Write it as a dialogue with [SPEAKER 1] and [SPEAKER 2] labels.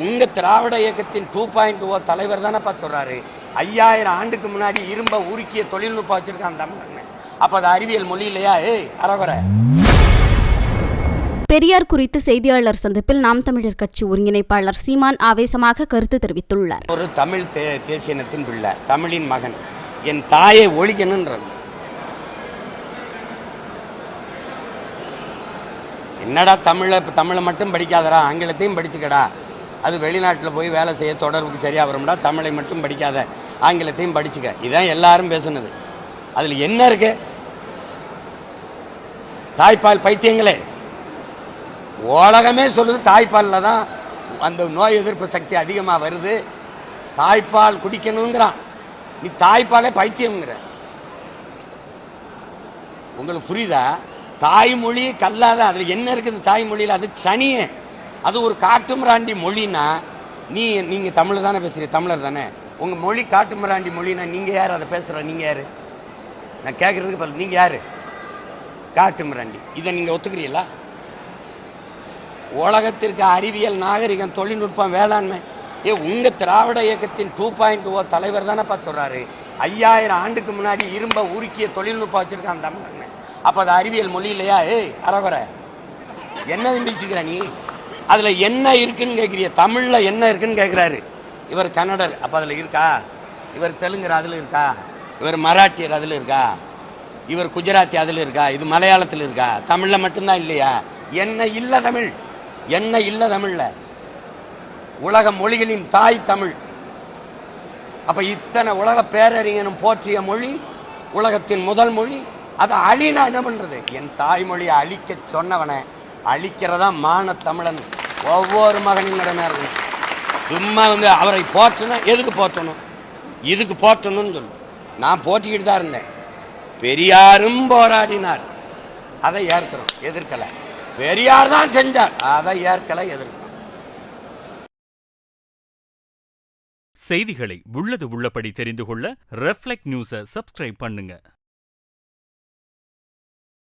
[SPEAKER 1] உங்க திராவிட இயக்கத்தின் 2.0 தலைவர் தானப்பா சொல்றாரு. 5000 ஆண்டுக்கு முன்னாடி இரும்ப உருக்கிய தொழில்நுட்பம் வச்சிருக்கான் தமிழ். அப்ப அது அறிவியல் மொழி இல்லையா? அரகுற.
[SPEAKER 2] பெரியார் குறித்து செய்தியாளர் சந்திப்பில் நாம் தமிழர் கட்சி ஒருங்கிணைப்பாளர் சீமான் ஆவேசமாக கருத்து தெரிவித்துள்ளார்.
[SPEAKER 1] ஒரு தமிழ் தேசியனத்தின் பிள்ளை, தமிழின் மகன், என் தாயை ஒழிக்கணுன்ற. என்னடா தமிழை மட்டும் படிக்காதடா, ஆங்கிலத்தையும் படிச்சுக்கடா. அது வெளிநாட்டில் போய் வேலை செய்ய தொடர்புக்கு சரியாக வரும்டா. தமிழை மட்டும் படிக்காத, ஆங்கிலத்தையும் படிச்சுக்க. இதுதான் எல்லாரும் பேசுனது. அதில் என்ன இருக்கு? தாய்ப்பால் பைத்தியங்களே, உலகமே சொல்லுது தாய்ப்பாலில் தான் அந்த நோய் எதிர்ப்பு சக்தி அதிகமாக வருது. தாய்ப்பால் குடிக்கணுங்கிறான். நீ தாய்ப்பாலே பைத்தியம்ங்கிற. உங்களுக்கு புரியுதா? தாய்மொழி கல்லாத. அதில் என்ன இருக்குது தாய்மொழியில்? அது சனியே. அது ஒரு காட்டுமிராண்டி மொழினா நீங்கள் தமிழ் தானே பேசுகிறீங்க, தமிழர் தானே. உங்கள் மொழி காட்டுமிராண்டி மொழினா நீங்கள் யார் அதை பேசுகிற? நீங்கள் யார்? நான் கேட்குறதுக்கு பதில் நீங்கள் யார்? காட்டுமிராண்டி. இதை நீங்கள் ஒத்துக்கிறீங்களா? உலகத்திற்கு அறிவியல், நாகரிகம், தொழில்நுட்பம், வேளாண்மை. உங்கள் திராவிட இயக்கத்தின் 2.0 தலைவர் தானப்பா சொல்கிறாரு. 5000 ஆண்டுக்கு முன்னாடி இரும்ப உருக்கிய தொழில்நுட்பம் வச்சுருக்கான் தமிழ். அப்போ அது அறிவியல் மொழி இல்லையா? அரகுற. என்ன பிடிச்சிக்கிற நீ? அதில் என்ன இருக்குன்னு கேட்குறிய? தமிழில் என்ன இருக்குன்னு கேட்குறாரு. இவர் கன்னடர், அப்போ அதில் இருக்கா? இவர் தெலுங்கர், அதில் இருக்கா? இவர் மராட்டியர், அதில் இருக்கா? இவர் குஜராத்தி, அதில் இருக்கா? இது மலையாளத்தில் இருக்கா? தமிழில் மட்டும்தான் இல்லையா? என்ன இல்லை தமிழ்? என்ன இல்லை தமிழில்? உலக மொழிகளின் தாய் தமிழ். அப்போ இத்தனை உலக பேரறிஞனும் போற்றிய மொழி, உலகத்தின் முதல் மொழி. அதை அழினா என்ன பண்ணுறது? என் தாய்மொழியை அழிக்க சொன்னவனை அழிக்கிறதா மான தமிழன் ஒவ்வொரு மகனின் கடமையாக இருக்கணும். சும்மா அவரை போற்றணும். எதுக்கு போற்றணும்? இதுக்கு போற்றணும்னு சொல்லு. நான் போட்டிக்கிட்டு தான் இருந்தேன். பெரியாரும் போராடினார், அதை ஏற்கிறோம், எதிர்க்கலை. பெரியார் தான் செஞ்சார், அதை ஏற்கலை, எதிர்க்கிறோம்.
[SPEAKER 3] செய்திகளை உள்ளது உள்ளபடி தெரிந்து கொள்ள ரெஃப்ளெக்ட் நியூஸை சப்ஸ்கிரைப் பண்ணுங்க.